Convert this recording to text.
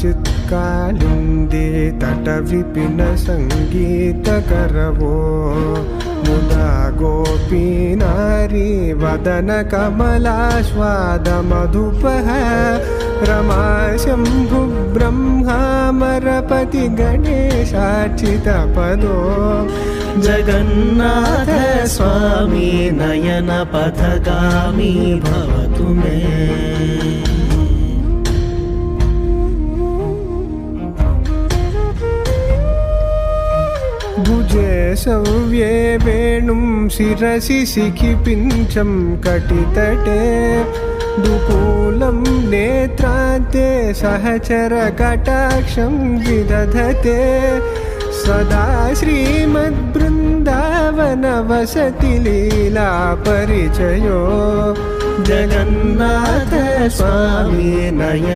चित्कालिन्दे तटविपिन सङ्गीतकरवो मुदा गोपी नारी वदन कमलास्वादमधुपः रमा शम्भु ब्रह्मामरपति गणेशार्चितपदो जगन्नाथ स्वामी नयन पथगामी भवतु मे। भुजे सव्ये वेणुं शिरसि शिखि पिञ्चं कटितटे दुकूलं नेत्रान्ते सहचर कटाक्षं विदधते सदा श्रीमद्बृन्दावन वसति लीला परिचयो जगन्नाथ स्वामी नयन